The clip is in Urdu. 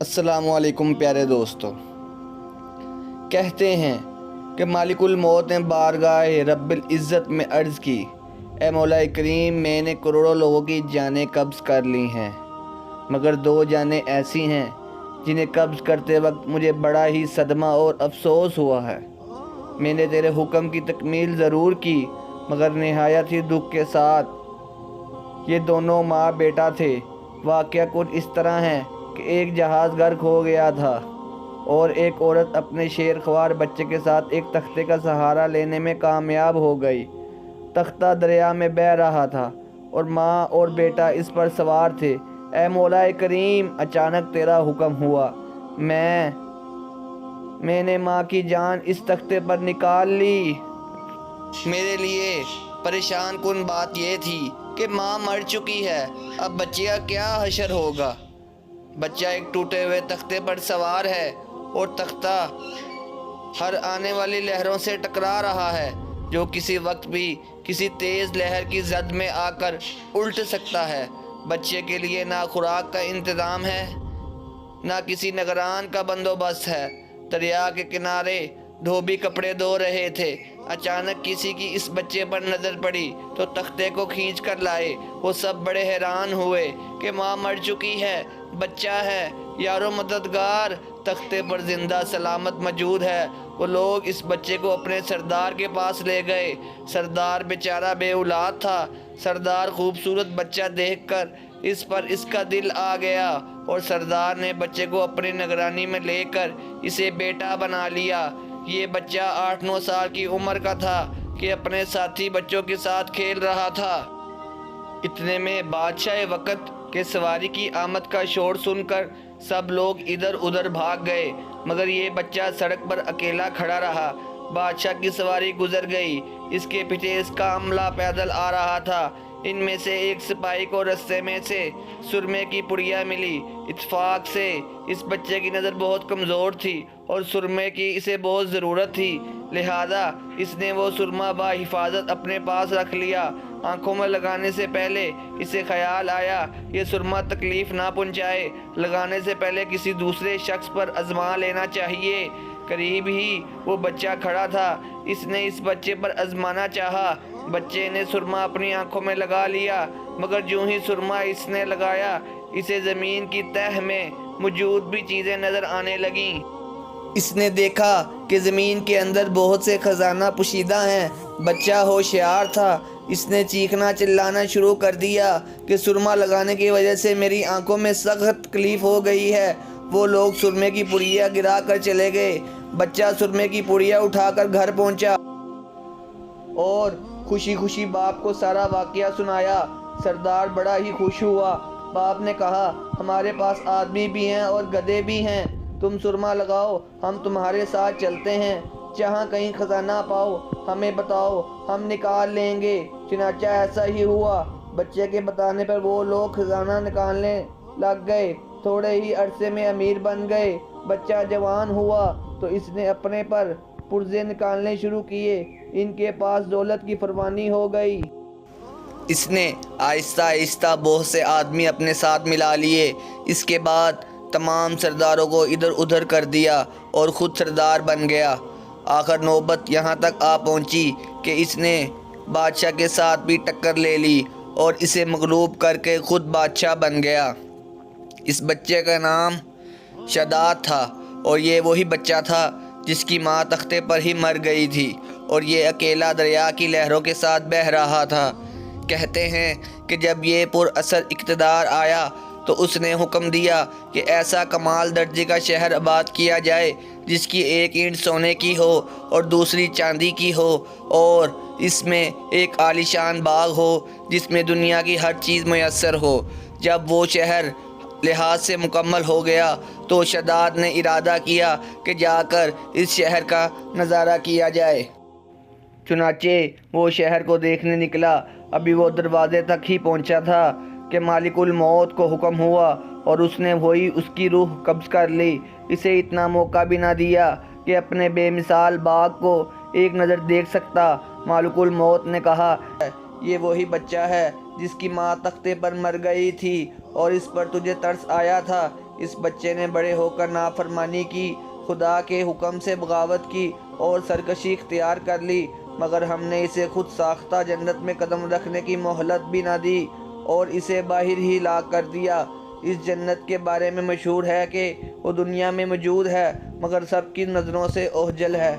السلام علیکم پیارے دوستو، کہتے ہیں کہ مالک الموت نے بارگاہ رب العزت میں عرض کی، اے مولا کریم، میں نے کروڑوں لوگوں کی جانیں قبض کر لی ہیں، مگر 2 جانیں ایسی ہیں جنہیں قبض کرتے وقت مجھے بڑا ہی صدمہ اور افسوس ہوا ہے۔ میں نے تیرے حکم کی تکمیل ضرور کی، مگر نہایت ہی دکھ کے ساتھ۔ یہ دونوں ماں بیٹا تھے۔ واقعہ کچھ اس طرح ہے کہ ایک جہاز غرق ہو گیا تھا اور ایک عورت اپنے شیرخوار بچے کے ساتھ ایک تختے کا سہارا لینے میں کامیاب ہو گئی۔ تختہ دریا میں بہہ رہا تھا اور ماں اور بیٹا اس پر سوار تھے۔ اے مولا کریم، اچانک تیرا حکم ہوا، میں نے ماں کی جان اس تختے پر نکال لی۔ میرے لیے پریشان کن بات یہ تھی کہ ماں مر چکی ہے، اب بچے کا کیا حشر ہوگا۔ بچہ ایک ٹوٹے ہوئے تختے پر سوار ہے اور تختہ ہر آنے والی لہروں سے ٹکرا رہا ہے، جو کسی وقت بھی کسی تیز لہر کی زد میں آ کر الٹ سکتا ہے۔ بچے کے لیے نہ خوراک کا انتظام ہے، نہ کسی نگران کا بندوبست ہے۔ دریا کے کنارے دھوبی کپڑے دھو رہے تھے۔ اچانک کسی کی اس بچے پر نظر پڑی تو تختے کو کھینچ کر لائے۔ وہ سب بڑے حیران ہوئے کہ ماں مر چکی ہے، بچہ ہے، یارو مددگار تختے پر زندہ سلامت موجود ہے۔ وہ لوگ اس بچے کو اپنے سردار کے پاس لے گئے۔ سردار بیچارہ بے اولاد تھا۔ سردار خوبصورت بچہ دیکھ کر اس پر اس کا دل آ گیا اور سردار نے بچے کو اپنی نگرانی میں لے کر اسے بیٹا بنا لیا۔ یہ بچہ 8-9 سال کی عمر کا تھا کہ اپنے ساتھی بچوں کے ساتھ کھیل رہا تھا۔ اتنے میں بادشاہ وقت کے سواری کی آمد کا شور سن کر سب لوگ ادھر ادھر بھاگ گئے، مگر یہ بچہ سڑک پر اکیلا کھڑا رہا۔ بادشاہ کی سواری گزر گئی، اس کے پیچھے اس کا عملہ پیدل آ رہا تھا۔ ان میں سے ایک سپاہی کو رستے میں سے سرمے کی پڑیا ملی۔ اتفاق سے اس بچے کی نظر بہت کمزور تھی اور سرمے کی اسے بہت ضرورت تھی، لہذا اس نے وہ سرما بحفاظت اپنے پاس رکھ لیا۔ آنکھوں میں لگانے سے پہلے اسے خیال آیا یہ سرما تکلیف نہ پہنچائے، لگانے سے پہلے کسی دوسرے شخص پر آزما لینا چاہیے۔ قریب ہی وہ بچہ کھڑا تھا، اس نے اس بچے پر آزمانا چاہا۔ بچے نے سرما اپنی آنکھوں میں لگا لیا، مگر جو ہی سرما اس نے لگایا، اسے زمین کی تہہ میں موجود بھی چیزیں نظر آنے لگیں۔ اس نے دیکھا کہ زمین کے اندر بہت سے خزانہ پوشیدہ ہیں۔ بچہ ہوشیار تھا، اس نے چیخنا چلانا شروع کر دیا کہ سرما لگانے کی وجہ سے میری آنکھوں میں سخت تکلیف ہو گئی ہے۔ وہ لوگ سرمے کی پڑیا گرا کر چلے گئے۔ بچہ سرمے کی پڑیا اٹھا کر گھر پہنچا اور خوشی خوشی باپ کو سارا واقعہ سنایا۔ سردار بڑا ہی خوش ہوا۔ باپ نے کہا، ہمارے پاس آدمی بھی ہیں اور گدھے بھی ہیں، تم سرما لگاؤ، ہم تمہارے ساتھ چلتے ہیں، جہاں کہیں خزانہ پاؤ ہمیں بتاؤ، ہم نکال لیں گے۔ چنانچہ ایسا ہی ہوا۔ بچے کے بتانے پر وہ لوگ خزانہ نکالنے لگ گئے۔ تھوڑے ہی عرصے میں امیر بن گئے۔ بچہ جوان ہوا تو اس نے اپنے پر پرزے نکالنے شروع کیے۔ ان کے پاس دولت کی فراوانی ہو گئی۔ اس نے آہستہ آہستہ بہت سے آدمی اپنے ساتھ ملا لیے۔ اس کے بعد تمام سرداروں کو ادھر ادھر کر دیا اور خود سردار بن گیا۔ آخر نوبت یہاں تک آ پہنچی کہ اس نے بادشاہ کے ساتھ بھی ٹکر لے لی اور اسے مغلوب کر کے خود بادشاہ بن گیا۔ اس بچے کا نام شداد تھا اور یہ وہی بچہ تھا جس کی ماں تختے پر ہی مر گئی تھی اور یہ اکیلا دریا کی لہروں کے ساتھ بہہ رہا تھا۔ کہتے ہیں کہ جب یہ پر اثر اقتدار آیا تو اس نے حکم دیا کہ ایسا کمال درجے کا شہر آباد کیا جائے جس کی ایک اینٹ سونے کی ہو اور دوسری چاندی کی ہو، اور اس میں ایک عالیشان باغ ہو جس میں دنیا کی ہر چیز میسر ہو۔ جب وہ شہر لحاظ سے مکمل ہو گیا تو شداد نے ارادہ کیا کہ جا کر اس شہر کا نظارہ کیا جائے۔ چنانچہ وہ شہر کو دیکھنے نکلا۔ ابھی وہ دروازے تک ہی پہنچا تھا کہ مالک الموت کو حکم ہوا اور اس نے وہی اس کی روح قبض کر لی۔ اسے اتنا موقع بھی نہ دیا کہ اپنے بے مثال باغ کو ایک نظر دیکھ سکتا۔ مالک الموت نے کہا، یہ وہی بچہ ہے جس کی ماں تختے پر مر گئی تھی اور اس پر تجھے ترس آیا تھا، اس بچے نے بڑے ہو کر نافرمانی کی، خدا کے حکم سے بغاوت کی اور سرکشی اختیار کر لی، مگر ہم نے اسے خود ساختہ جنت میں قدم رکھنے کی مہلت بھی نہ دی اور اسے باہر ہی لاغ کر دیا۔ اس جنت کے بارے میں مشہور ہے کہ وہ دنیا میں موجود ہے مگر سب کی نظروں سے اوجھل ہے۔